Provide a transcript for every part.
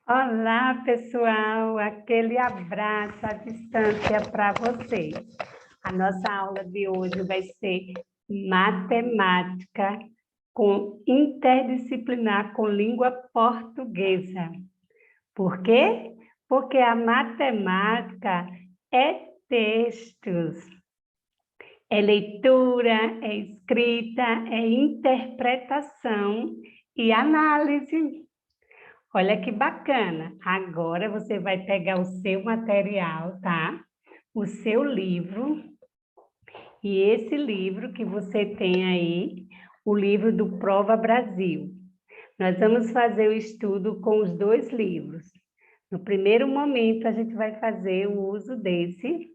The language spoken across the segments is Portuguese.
Olá, pessoal! Aquele abraço à distância para vocês. A nossa aula de hoje vai ser matemática com interdisciplinar com língua portuguesa. Por quê? Porque a matemática é textos, é leitura, é escrita, é interpretação e análise. Olha que bacana! Agora você vai pegar o seu material, tá? O seu livro, e esse livro que você tem aí, o livro do Prova Brasil. Nós vamos fazer o estudo com os dois livros. No primeiro momento, a gente vai fazer o uso desse.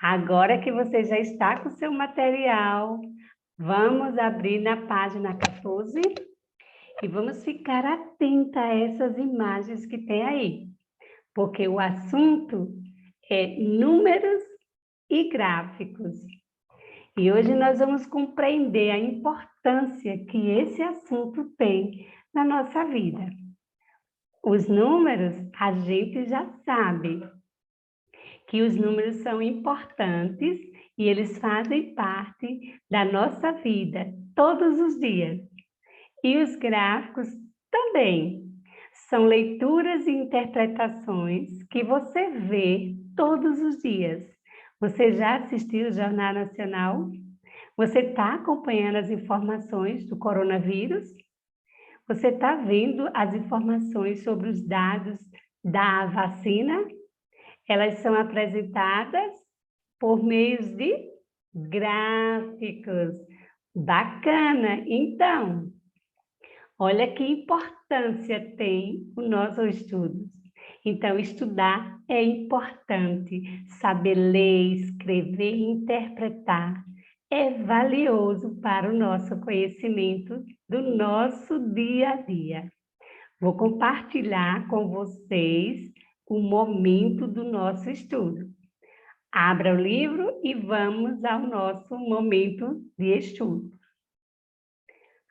Agora que você já está com o seu material, vamos abrir na página 14. E vamos ficar atenta a essas imagens que tem aí, porque o assunto é números e gráficos. E hoje nós vamos compreender a importância que esse assunto tem na nossa vida. Os números, a gente já sabe que os números são importantes e eles fazem parte da nossa vida todos os dias. E os gráficos também são leituras e interpretações que você vê todos os dias. Você já assistiu o Jornal Nacional? Você está acompanhando as informações do coronavírus? Você está vendo as informações sobre os dados da vacina? Elas são apresentadas por meio de gráficos. Bacana! Então, olha que importância tem o nosso estudo. Então, estudar é importante. Saber ler, escrever e interpretar é valioso para o nosso conhecimento do nosso dia a dia. Vou compartilhar com vocês o momento do nosso estudo. Abra o livro e vamos ao nosso momento de estudo.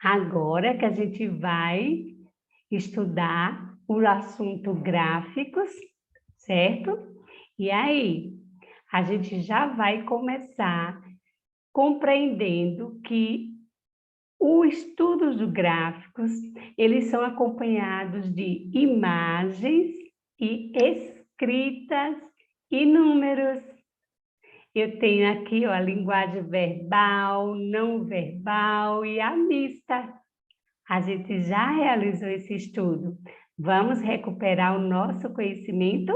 Agora que a gente vai estudar o assunto gráficos, certo? E aí, a gente já vai começar compreendendo que o estudo dos gráficos, eles são acompanhados de imagens e escritas e números. Eu tenho aqui ó, a linguagem verbal, não verbal e a mista. A gente já realizou esse estudo. Vamos recuperar o nosso conhecimento?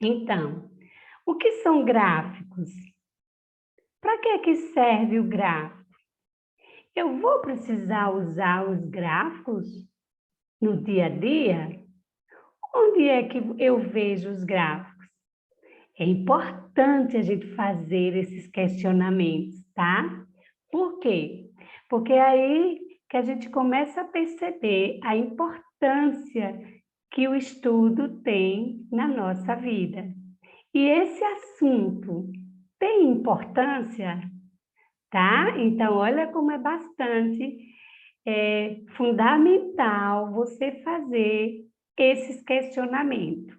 Então, o que são gráficos? Para que serve o gráfico? Eu vou precisar usar os gráficos no dia a dia? Onde é que eu vejo os gráficos? É importante a gente fazer esses questionamentos, tá? Por quê? Porque aí que a gente começa a perceber a importância que o estudo tem na nossa vida. E esse assunto tem importância, tá? Então, olha como é bastante fundamental você fazer esses questionamentos.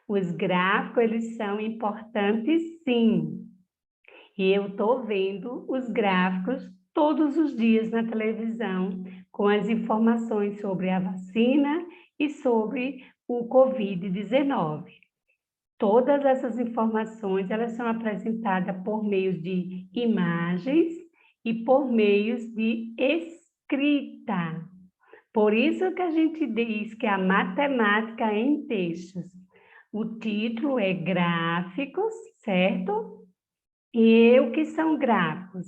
Os gráficos, eles são importantes, sim. E eu estou vendo os gráficos todos os dias na televisão, com as informações sobre a vacina e sobre o Covid-19. Todas essas informações, elas são apresentadas por meio de imagens e por meio de escrita. Por isso que a gente diz que a matemática é em textos. O título é gráficos, certo? E o que são gráficos?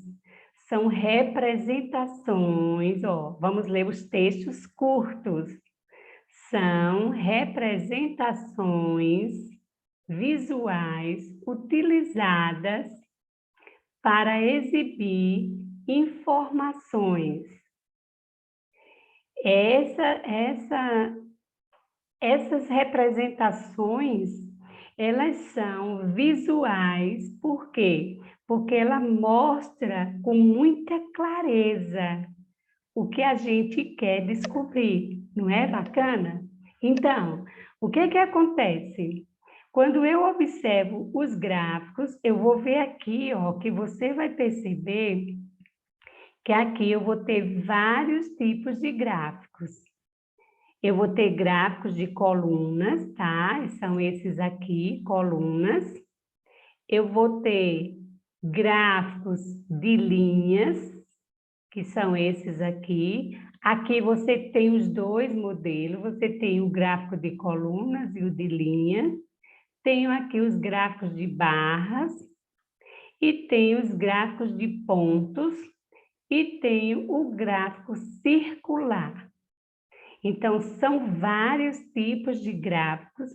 São representações, ó, vamos ler os textos curtos. São representações visuais utilizadas para exibir informações. Essas representações, elas são visuais, por quê? Porque ela mostra com muita clareza o que a gente quer descobrir, não é bacana? Então, o que que acontece? Quando eu observo os gráficos, eu vou ver aqui, ó, que você vai perceber que aqui eu vou ter vários tipos de gráficos. Eu vou ter gráficos de colunas, tá? São esses aqui, colunas. Eu vou ter gráficos de linhas, que são esses aqui. Aqui você tem os dois modelos, você tem o gráfico de colunas e o de linha. Tenho aqui os gráficos de barras e tenho os gráficos de pontos e tenho o gráfico circular. Então, são vários tipos de gráficos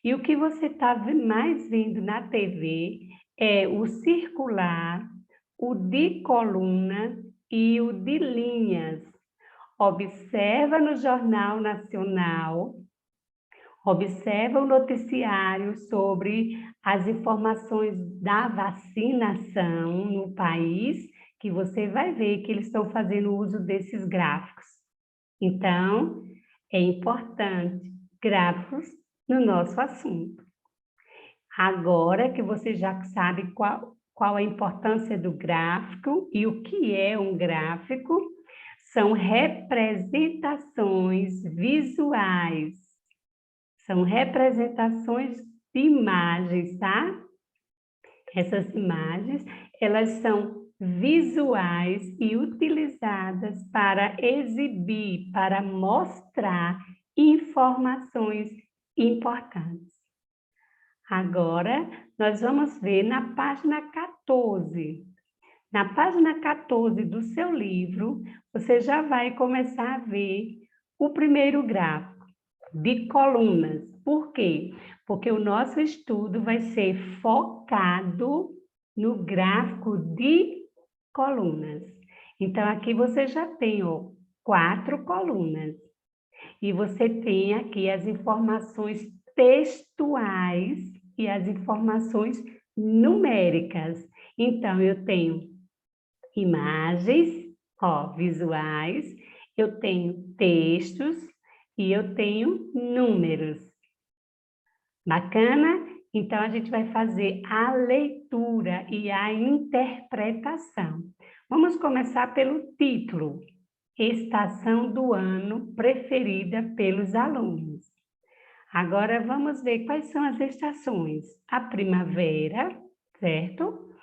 e o que você está mais vendo na TV é o circular, o de coluna e o de linhas. Observa no Jornal Nacional, observa o noticiário sobre as informações da vacinação no país, que você vai ver que eles estão fazendo uso desses gráficos. Então, é importante gráficos no nosso assunto. Agora que você já sabe qual a importância do gráfico e o que é um gráfico, são representações visuais. São representações de imagens, tá? Essas imagens, elas são visuais e utilizadas para exibir, para mostrar informações importantes. Agora, nós vamos ver na página 14. Na página 14 do seu livro, você já vai começar a ver o primeiro gráfico de colunas. Por quê? Porque o nosso estudo vai ser focado no gráfico de colunas. Então, aqui você já tem, ó, 4 colunas. E você tem aqui as informações textuais e as informações numéricas. Então, eu tenho imagens, ó, visuais, eu tenho textos e eu tenho números. Bacana? Então, a gente vai fazer a leitura e a interpretação. Vamos começar pelo título. Estação do ano preferida pelos alunos. Agora, vamos ver quais são as estações. A primavera, certo?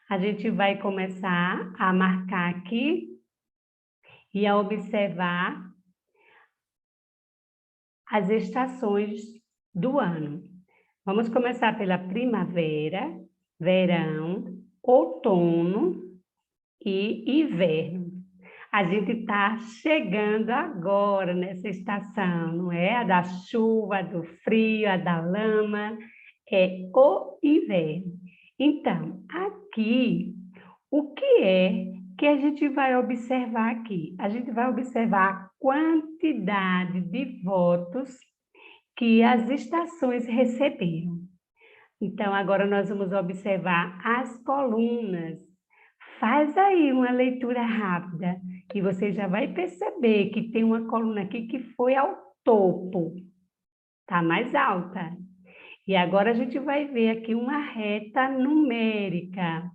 A gente vai começar a marcar aqui e a observar as estações do ano. Vamos começar pela primavera, verão, outono e inverno. A gente está chegando agora nessa estação, não é? A da chuva, a do frio, a da lama, é o inverno. Então, aqui, o que é que a gente vai observar aqui? A gente vai observar a quantidade de votos que as estações receberam. Então, agora nós vamos observar as colunas. Faz aí uma leitura rápida e você já vai perceber que tem uma coluna aqui que foi ao topo, tá mais alta. E agora a gente vai ver aqui uma reta numérica.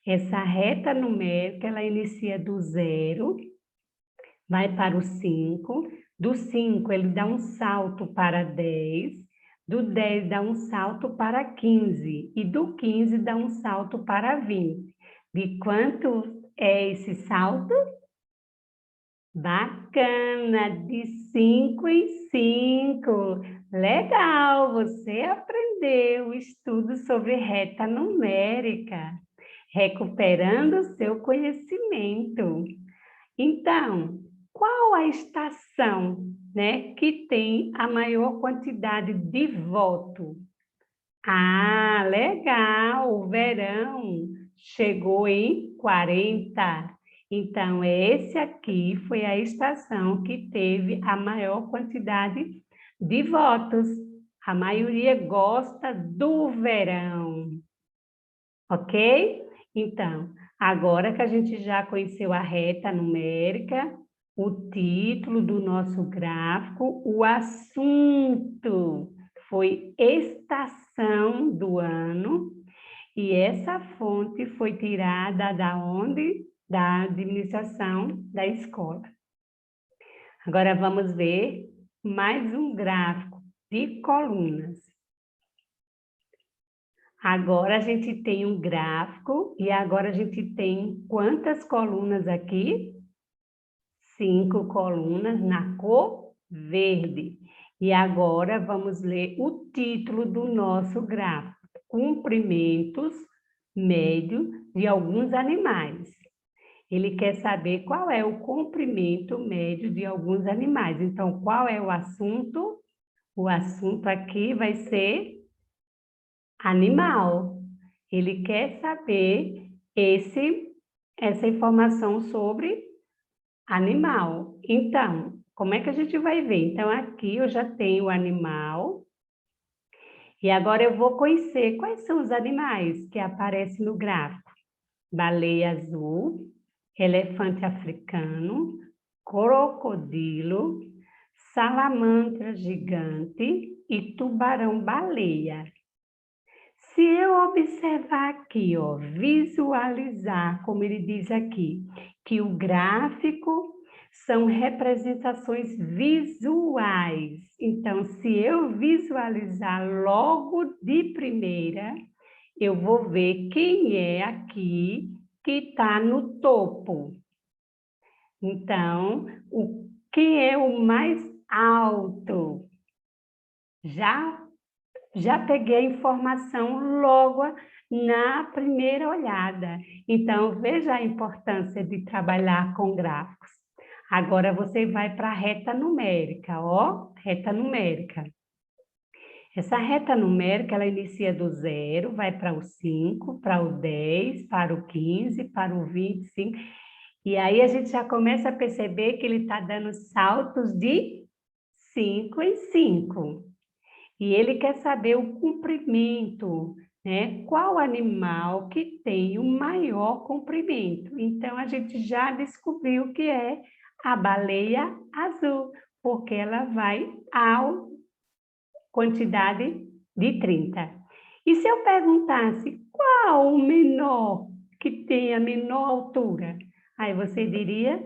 Essa reta numérica, ela inicia do 0, vai para o 5, do 5 ele dá um salto para 10, do 10 dá um salto para 15 e do 15 dá um salto para 20. De quanto é esse salto? Bacana, de 5 em 5. Legal, você aprendeu o estudo sobre reta numérica, recuperando o seu conhecimento. Então, qual a estação, né, que tem a maior quantidade de voto? Ah, legal, o verão chegou em 40. Então, esse aqui foi a estação que teve a maior quantidade de votos. A maioria gosta do verão, ok? Então, agora que a gente já conheceu a reta numérica, o título do nosso gráfico, o assunto foi estação do ano, e essa fonte foi tirada da onde? Da administração da escola. Agora vamos ver mais um gráfico de colunas. Agora a gente tem um gráfico e agora a gente tem quantas colunas aqui? 5 colunas na cor verde. E agora vamos ler o título do nosso gráfico. Comprimentos médios de alguns animais. Ele quer saber qual é o comprimento médio de alguns animais. Então, qual é o assunto? O assunto aqui vai ser animal. Ele quer saber essa informação sobre animal. Então, como é que a gente vai ver? Então, aqui eu já tenho o animal. E agora eu vou conhecer quais são os animais que aparecem no gráfico. Baleia azul, elefante africano, crocodilo, salamandra gigante e tubarão-baleia. Se eu observar aqui, ó, visualizar, como ele diz aqui, que o gráfico são representações visuais. Então, se eu visualizar logo de primeira, eu vou ver quem é aqui que está no topo. Então, quem é o mais alto? Já peguei a informação logo na primeira olhada. Então, veja a importância de trabalhar com gráficos. Agora você vai para a reta numérica, ó, reta numérica. Essa reta numérica, ela inicia do 0, vai para o 5, para o 10, para o 15, para o 25. E aí a gente já começa a perceber que ele está dando saltos de 5 em 5. E ele quer saber o comprimento, né? Qual animal que tem o maior comprimento? Então, a gente já descobriu que é a baleia azul, porque ela vai à quantidade de 30. E se eu perguntasse qual o menor que tem a menor altura? Aí você diria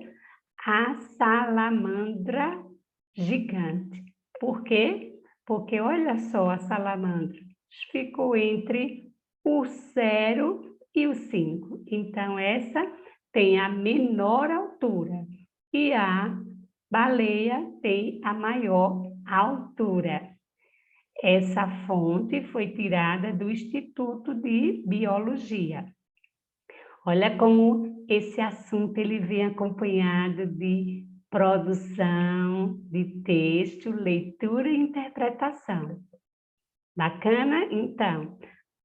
a salamandra gigante. Por quê? Porque olha só a salamandra, ficou entre o 0 e o 5. Então, essa tem a menor altura e a baleia tem a maior altura. Essa fonte foi tirada do Instituto de Biologia. Olha como esse assunto ele vem acompanhado de produção de texto, leitura e interpretação. Bacana? Então,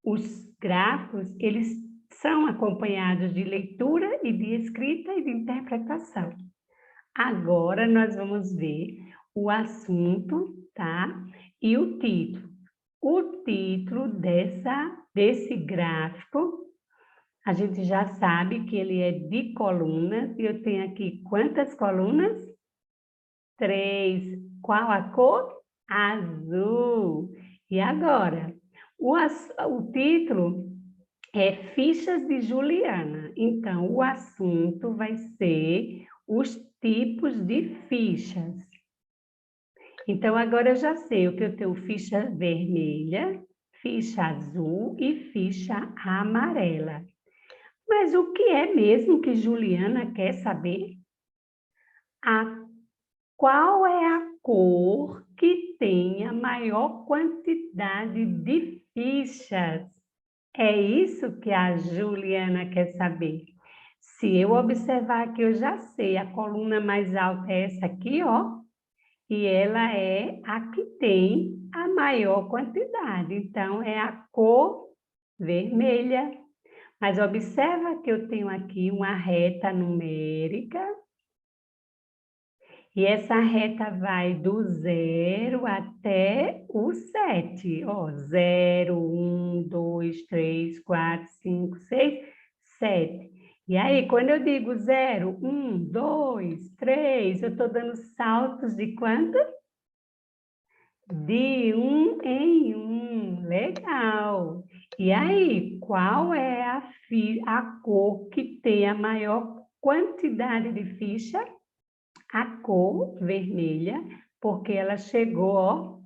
os gráficos, eles são acompanhados de leitura e de escrita e de interpretação. Agora, nós vamos ver o assunto, tá? E o título. O título desse gráfico, a gente já sabe que ele é de colunas, e eu tenho aqui quantas colunas? 3. Qual a cor? Azul. E agora? O título é Fichas de Juliana. Então, o assunto vai ser os tipos de fichas. Então, agora eu já sei o que eu tenho: ficha vermelha, ficha azul e ficha amarela. Mas o que é mesmo que Juliana quer saber? Qual é a cor que tem a maior quantidade de fichas? É isso que a Juliana quer saber. Se eu observar aqui, eu já sei, a coluna mais alta é essa aqui, ó, e ela é a que tem a maior quantidade. Então, é a cor vermelha. Mas observa que eu tenho aqui uma reta numérica. E essa reta vai do 0 até o 7. Ó, 0, 1, 2, 3, 4, 5, 6, 7. E aí, quando eu digo 0, 1, 2, 3, eu estou dando saltos de quanto? De 1 em 1. Legal. E aí, qual é a cor que tem a maior quantidade de ficha? A cor vermelha, porque ela chegou, ó,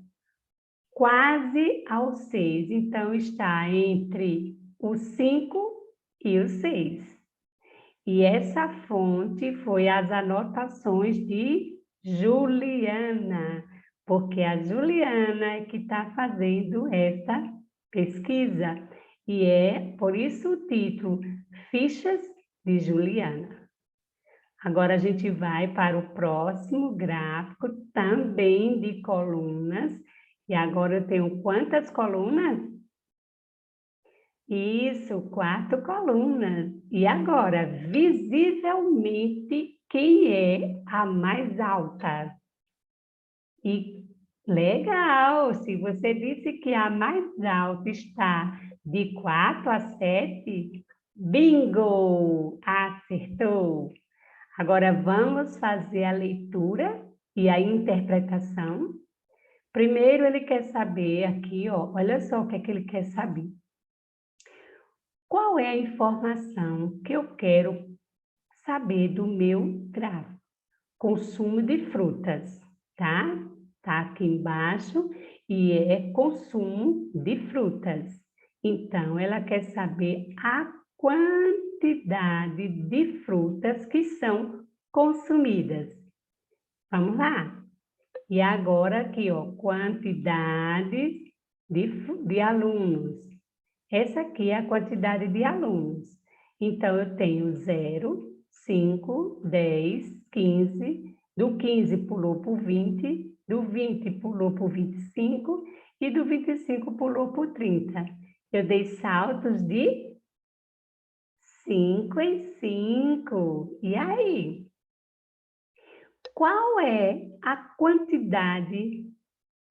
quase ao 6. Então, está entre o 5 e o 6. E essa fonte foi as anotações de Juliana, porque a Juliana é que está fazendo essa pesquisa. E é por isso o título, Fichas de Juliana. Agora a gente vai para o próximo gráfico, também de colunas. E agora eu tenho quantas colunas? Isso, 4 colunas. E agora, visivelmente, quem é a mais alta? E legal, se você disse que a mais alta está de 4 a 7, bingo! Acertou! Agora vamos fazer a leitura e a interpretação. Primeiro ele quer saber aqui, ó, olha só o que é que ele quer saber. Qual é a informação que eu quero saber do meu gráfico? Consumo de frutas, tá? Tá aqui embaixo e é consumo de frutas. Então, ela quer saber a quantidade de frutas que são consumidas. Vamos lá? E agora aqui, ó, quantidade de alunos. Essa aqui é a quantidade de alunos. Então, eu tenho 0, 5, 10, 15, do 15 pulou para o 20, do 20 pulou para o 25 e do 25 pulou para o 30. Eu dei saltos de 5 em 5. E aí? Qual é a quantidade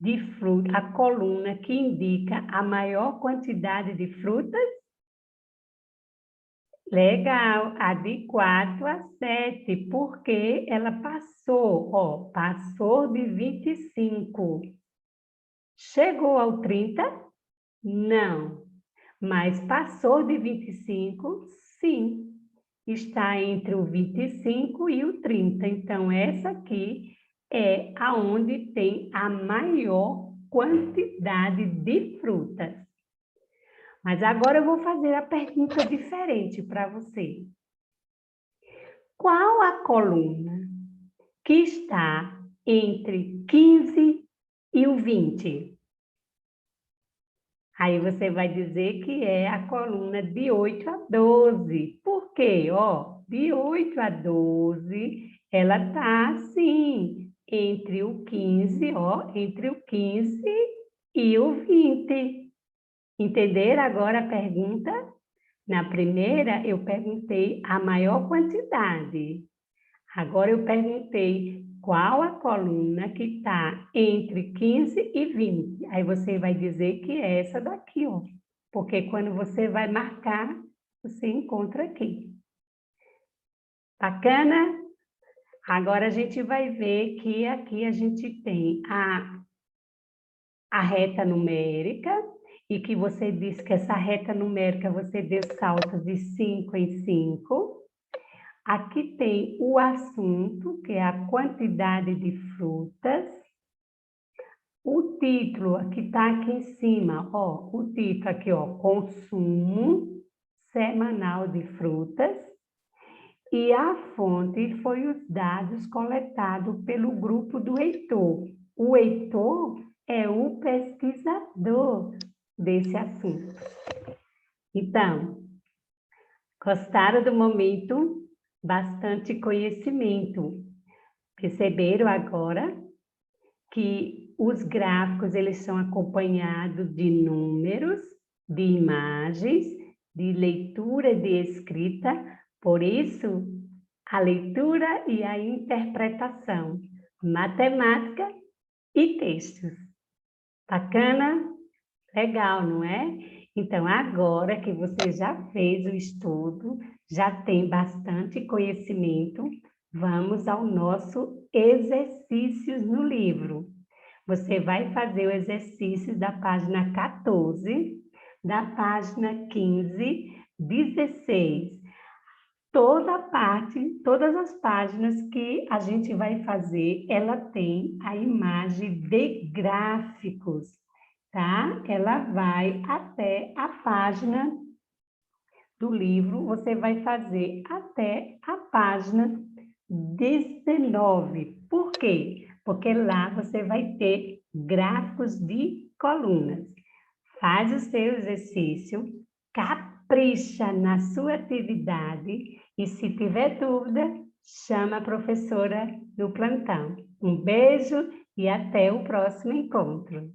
de fruta, a coluna que indica a maior quantidade de frutas? Legal, a de 4 a 7, porque ela passou, ó, passou de 25. Chegou ao 30? Não, mas passou de 25? Sim. Está entre o 25 e o 30. Então, essa aqui é aonde tem a maior quantidade de frutas. Mas agora eu vou fazer a pergunta diferente para você. Qual a coluna que está entre 15 e o 20? Aí você vai dizer que é a coluna de 8 a 12. Por quê? Ó, de 8 a 12, ela está assim, entre o 15, ó, entre o 15 e o 20. Entenderam agora a pergunta? Na primeira, eu perguntei a maior quantidade. Agora eu perguntei qual a coluna que está entre 15 e 20. Aí você vai dizer que é essa daqui, ó. Porque quando você vai marcar, você encontra aqui. Bacana? Agora a gente vai ver que aqui a gente tem a reta numérica, e que você disse que essa reta numérica você deu saltos de 5 em 5. Aqui tem o assunto, que é a quantidade de frutas. O título, que está aqui em cima, ó, o título aqui, ó, consumo semanal de frutas. E a fonte foi os dados coletados pelo grupo do Heitor. O Heitor é o pesquisador desse assunto. Então, gostaram do momento? Bastante conhecimento. Perceberam agora que os gráficos eles são acompanhados de números, de imagens, de leitura e de escrita, por isso a leitura e a interpretação, matemática e textos. Bacana? Legal, não é? Então, agora que você já fez o estudo, já tem bastante conhecimento, vamos ao nosso exercícios no livro. Você vai fazer o exercício da página 14, da página 15, 16. Todas as páginas que a gente vai fazer, ela tem a imagem de gráficos, tá? Ela vai até a página do livro, você vai fazer até a página 19. Por quê? Porque lá você vai ter gráficos de colunas. Faz o seu exercício, capricha na sua atividade e, se tiver dúvida, chama a professora no plantão. Um beijo e até o próximo encontro.